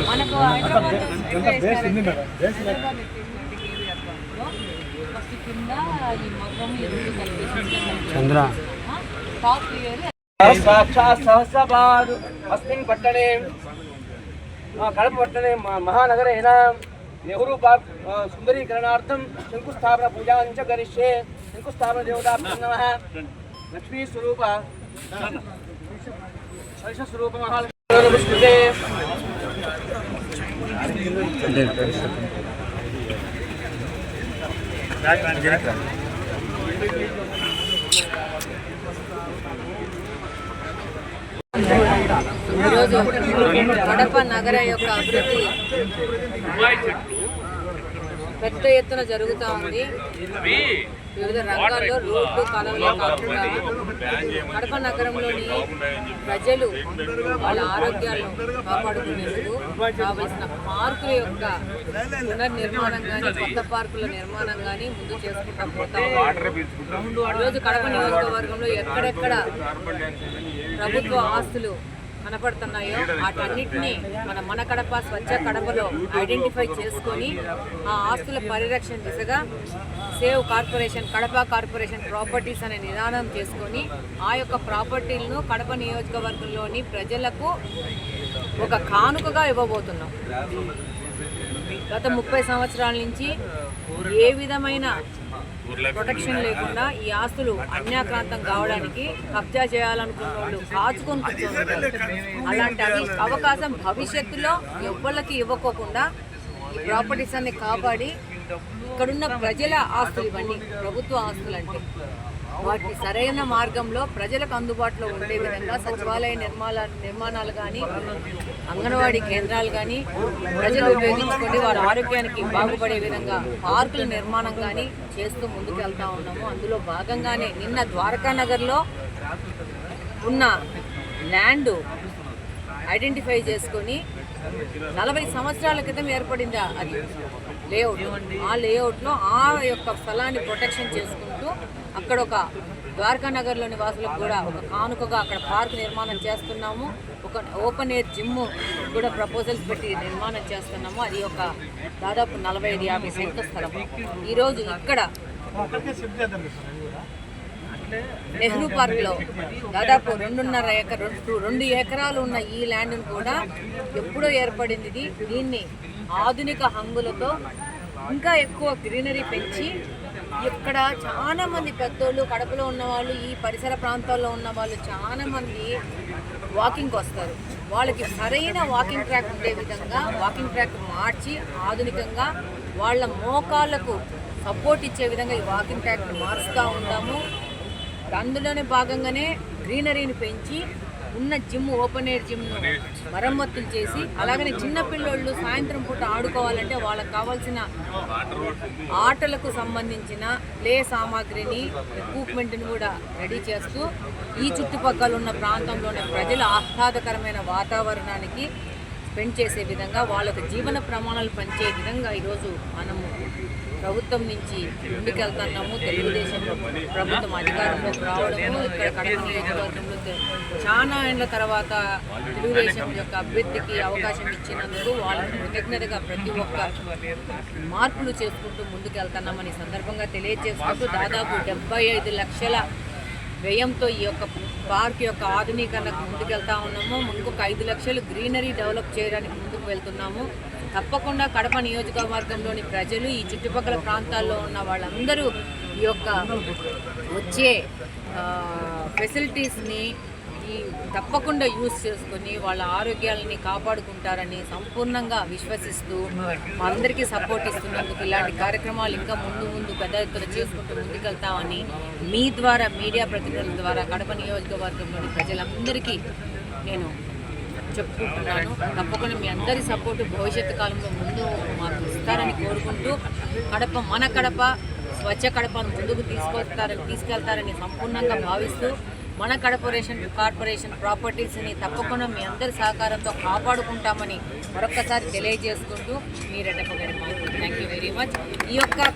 మనకు చంద్ర अस्मिन् पट्टणे कड़प पट्टणे महानगरेण नेहरू पार्क सुंदरीकरणार्थं शंकुस्थापन पूजां च करिष्ये। शंकुस्थापन देवताभ्यो नमः। लक्ष्मी स्वरूप सर्ष स्वरूप महालक्ष्मी ఈరోజు కడప నగర యొక్క అభివృద్ధి పెద్ద ఎత్తున జరుగుతూ ఉంది. వివిధ రంగాల్లో రోడ్లు కాలువలే కాకుండా కడప నగరంలోని ప్రజలు వాళ్ళ ఆరోగ్యాలను కాపాడుకునేందుకు కావలసిన పార్కుల యొక్క పునర్నిర్మాణం కానీ కొత్త పార్కుల నిర్మాణం కానీ ముందు చేసుకుంటూ పోతాం. ఈరోజు కడప నియోజకవర్గంలో ఎక్కడెక్కడ ప్రభుత్వ ఆస్తులు కనపడుతున్నాయో వాటన్నిటినీ మన కడప స్వచ్ఛ కడపలో ఐడెంటిఫై చేసుకొని ఆ ఆస్తుల పరిరక్షణ దిశగా save corporation Kadapa corporation properties అనే నిదానం చేసుకొని ఆ యొక్క ప్రాపర్టీలను కడప నియోజకవర్గంలోని ప్రజలకు ఒక కానుకగా ఇవ్వబోతున్నాం. గత 30 సంవత్సరాల నుంచి ఏ విధమైన ప్రొటెక్షన్ లేకుండా ఈ ఆస్తులు అన్యాక్రాంతం కావడానికి కబ్జా చేయాలనుకున్న వాళ్ళు కాచుకొని కూర్చోంటారు. అలాంటి అవకాశం భవిష్యత్తులో ఎవ్వరికి ఇవ్వకోకుండా ఈ ప్రాపర్టీస్ అన్ని కాపాడి ఇక్కడున్న ప్రజల ఆస్తులు ఇవన్నీ ప్రభుత్వ ఆస్తులు అంటే వాటిని సరైన మార్గంలో ప్రజలకు అందుబాటులో ఉండే విధంగా సచివాలయ నిర్మాణాలు కానీ అంగన్వాడీ కేంద్రాలు కానీ ప్రజలు ఉపయోగించుకొని వారి ఆరోగ్యానికి బాగుపడే విధంగా పార్కుల నిర్మాణం కానీ చేస్తూ ముందుకు వెళ్తూ ఉన్నాము. అందులో భాగంగానే నిన్న ద్వారకా నగర్లో ఉన్న ల్యాండ్ ఐడెంటిఫై చేసుకొని 40 సంవత్సరాల క్రితం ఏర్పడింది అది లేఅవుట్. ఆ లేఅవుట్లో ఆ యొక్క స్థలాన్ని ప్రొటెక్షన్ చేసుకుంటూ అక్కడ ఒక ద్వారకా నగర్లోని వాసులకు కూడా ఒక కానుకగా అక్కడ పార్క్ నిర్మాణం చేస్తున్నాము. ఒక ఓపెన్ ఎయిర్ జిమ్ కూడా ప్రపోజల్స్ పెట్టి నిర్మాణం చేస్తున్నాము. అది ఒక దాదాపు 45-50 సెంట్ల స్థలం. ఈరోజు ఇక్కడ నెహ్రూ పార్క్లో దాదాపు 2 ఎకరాలు ఉన్న ఈ ల్యాండ్ను కూడా ఎప్పుడో ఏర్పడింది. దీన్ని ఆధునిక హంగులతో ఇంకా ఎక్కువ గ్రీనరీ పెంచి ఇక్కడ చాలామంది పెద్దోళ్ళు కడపలో ఉన్నవాళ్ళు ఈ పరిసర ప్రాంతాల్లో ఉన్న వాళ్ళు చాలామంది వాకింగ్కి వస్తారు. వాళ్ళకి సరైన వాకింగ్ ట్రాక్ ఉండే విధంగా వాకింగ్ ట్రాక్ మార్చి ఆధునికంగా వాళ్ళ మోకాళ్ళకు సపోర్ట్ ఇచ్చే విధంగా ఈ వాకింగ్ ట్రాక్ని మారుస్తూ ఉంటాము. అందులోనే భాగంగానే గ్రీనరీని పెంచి ఉన్న జిమ్ ఓపెన్ ఎయిర్ జిమ్ను మరమ్మతులు చేసి అలాగనే చిన్నపిల్లలు సాయంత్రం పూట ఆడుకోవాలంటే వాళ్ళకి కావాల్సిన ఆటలకు సంబంధించిన ప్లే సామాగ్రిని ఎక్విప్మెంట్ని కూడా రెడీ చేస్తూ ఈ చుట్టుపక్కల ఉన్న ప్రాంతంలోని ప్రజల ఆహ్లాదకరమైన వాతావరణానికి స్పెండ్ చేసే విధంగా వాళ్ళకు జీవన ప్రమాణాలు పెంచే విధంగా ఈరోజు మనము ప్రభుత్వం నుంచి ముందుకెళ్తున్నాము. తెలుగుదేశం ప్రభుత్వం అధికారంలోకి రావడము ఇక్కడ కడప నియోజకవర్గంలో చాలా ఏళ్ల తర్వాత తెలుగుదేశం యొక్క అభ్యర్థికి అవకాశం ఇచ్చినందుకు వాళ్ళకి కృతజ్ఞతగా ప్రతి ఒక్క మార్పులు చేసుకుంటూ ముందుకెళ్తున్నామని సందర్భంగా తెలియజేసుకుంటూ దాదాపు 75 లక్షల వ్యయంతో ఈ యొక్క పార్క్ యొక్క ఆధునీకరణకు ముందుకెళ్తా ఉన్నాము. ఇంకొక 5 లక్షలు గ్రీనరీ డెవలప్ చేయడానికి ముందుకు వెళ్తున్నాము. తప్పకుండా కడప నియోజకవర్గంలోని ప్రజలు ఈ చుట్టుపక్కల ప్రాంతాల్లో ఉన్న వాళ్ళందరూ ఈ యొక్క వచ్చే ఫెసిలిటీస్ని తప్పకుండా యూజ్ చేసుకొని వాళ్ళ ఆరోగ్యాలని కాపాడుకుంటారని సంపూర్ణంగా విశ్వసిస్తూ మా అందరికీ సపోర్ట్ ఇస్తున్నందుకు ఇలాంటి కార్యక్రమాలు ఇంకా ముందు పెద్ద ఎత్తున చేసుకుంటూ ముందుకెళ్తామని మీ ద్వారా మీడియా ప్రతినిధుల ద్వారా కడప నియోజకవర్గంలోని ప్రజలందరికీ నేను చెప్పుకుంటున్నాను. తప్పకుండా మీ అందరి సపోర్టు భవిష్యత్తు కాలంలో ముందు మాకు ఇస్తారని కోరుకుంటూ మన కడప స్వచ్ఛ కడపను ముందుకు తీసుకెళ్తారని సంపూర్ణంగా భావిస్తూ మన కార్పొరేషన్ ప్రాపర్టీస్ని తప్పకుండా మీ అందరి సహకారంతో కాపాడుకుంటామని మరొక్కసారి తెలియజేసుకుంటూ మీ రెడ్డప్ప గారి థ్యాంక్ యూ వెరీ మచ్. ఈ యొక్క